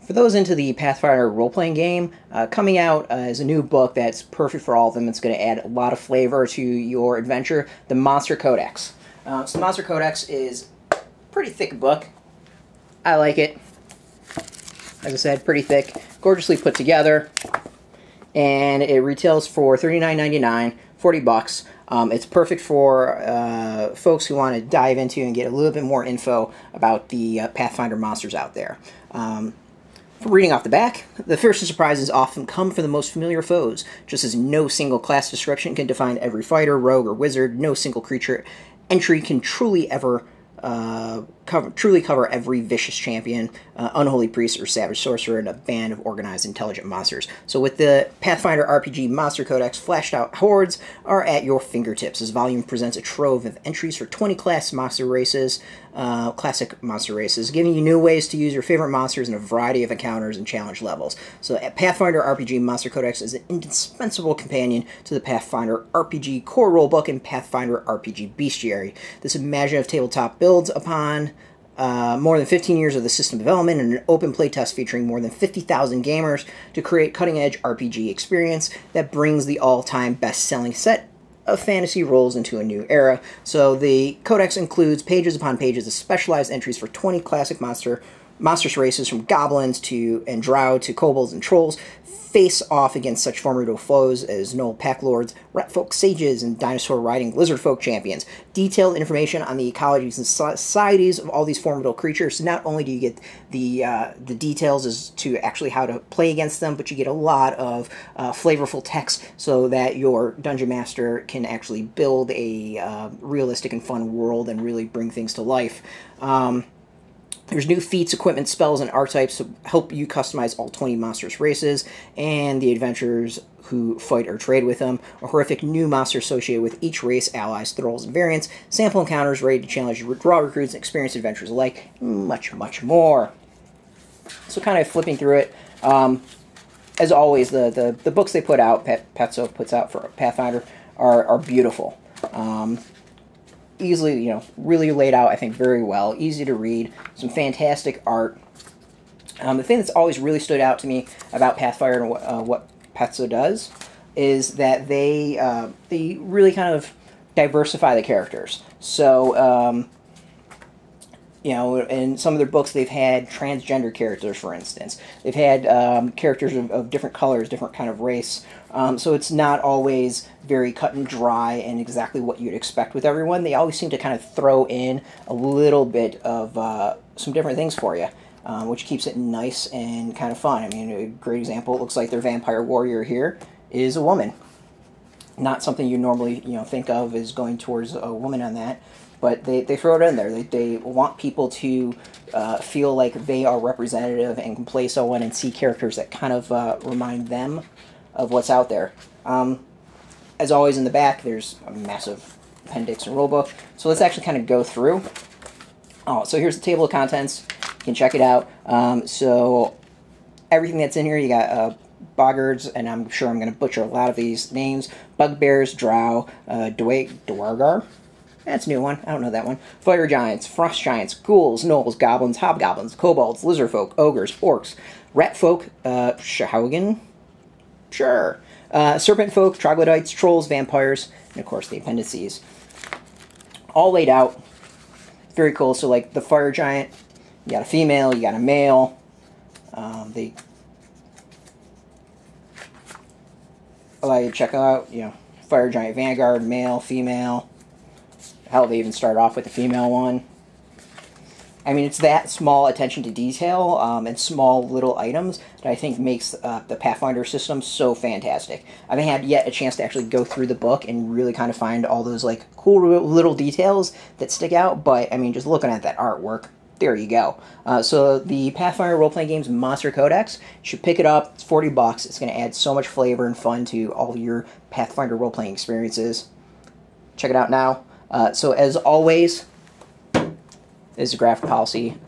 For those into the Pathfinder role-playing game, coming out is a new book that's perfect for all of them. It's going to add a lot of flavor to your adventure, the Monster Codex. So the Monster Codex is a pretty thick book. I like it. As I said, pretty thick, gorgeously put together, and it retails for $39.99, 40 bucks. It's perfect for folks who want to dive into and get a little bit more info about the Pathfinder monsters out there. From reading off the back, the first surprises often come from the most familiar foes. Just as no single class description can define every fighter, rogue, or wizard, no single creature entry can truly cover every vicious champion, unholy priest, or savage sorcerer in a band of organized, intelligent monsters. So with the Pathfinder RPG Monster Codex, flashed out hordes are at your fingertips. This volume presents a trove of entries for 20 classic monster races, giving you new ways to use your favorite monsters in a variety of encounters and challenge levels. So Pathfinder RPG Monster Codex is an indispensable companion to the Pathfinder RPG core rulebook and Pathfinder RPG Bestiary. This imaginative tabletop builds upon more than 15 years of the system development and an open playtest featuring more than 50,000 gamers to create cutting-edge RPG experience that brings the all-time best-selling set of fantasy rolls into a new era. So the Codex includes pages upon pages of specialized entries for 20 classic monstrous races, from goblins and drow to kobolds and trolls, face off against such formidable foes as gnoll pack lords, rat folk sages, and dinosaur riding lizard folk champions. Detailed information on the ecologies and societies of all these formidable creatures. So not only do you get the details as to actually how to play against them, but you get a lot of flavorful text so that your dungeon master can actually build a realistic and fun world and really bring things to life. There's new feats, equipment, spells, and archetypes to help you customize all 20 monstrous races, and the adventurers who fight or trade with them. A horrific new monster associated with each race, allies, thralls, and variants. Sample encounters ready to challenge draw recruits and experienced adventurers alike. Much, much more. So kind of flipping through it. As always, the books they put out, Petso puts out for Pathfinder, are beautiful. Easily, really laid out, I think, very well. Easy to read. Some fantastic art. The thing that's always really stood out to me about Pathfinder and what Petso does is that they really kind of diversify the characters. So, in some of their books, they've had transgender characters, for instance. They've had characters of different colors, different kind of race. So it's not always very cut and dry and exactly what you'd expect with everyone. They always seem to kind of throw in a little bit of some different things for you, which keeps it nice and kind of fun. I mean, a great example, it looks like their vampire warrior here is a woman. Not something you normally think of as going towards a woman on that. But they throw it in there. They want people to feel like they are representative and can play someone and see characters that kind of remind them of what's out there. As always, in the back, there's a massive appendix and rulebook. So let's actually kind of go through. Oh, so here's the table of contents. You can check it out. So everything that's in here, you got boggards, and I'm sure I'm going to butcher a lot of these names. Bugbears, drow, dwargar. That's a new one. I don't know that one. Fire giants, frost giants, ghouls, gnolls, goblins, hobgoblins, kobolds, lizard folk, ogres, orcs, rat folk, shahaugen, sure, serpent folk, troglodytes, trolls, vampires, and of course the appendices. All laid out. Very cool. So like the fire giant, you got a female, you got a male. They allow you to check out, fire giant vanguard, male, female. Hell, they even start off with the female one. I mean, it's that small attention to detail and small little items that I think makes the Pathfinder system so fantastic. I haven't had yet a chance to actually go through the book and really kind of find all those like cool little details that stick out, but I mean, just looking at that artwork, there you go. So the Pathfinder role-playing games Monster Codex, you should pick it up. It's 40 bucks. It's going to add so much flavor and fun to all your Pathfinder role-playing experiences. Check it out now. So as always, this is Graphic Policy.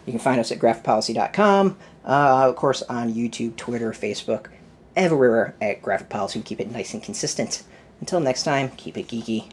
You can find us at graphicpolicy.com, of course on YouTube, Twitter, Facebook, everywhere at Graphic Policy. We keep it nice and consistent. Until next time, keep it geeky.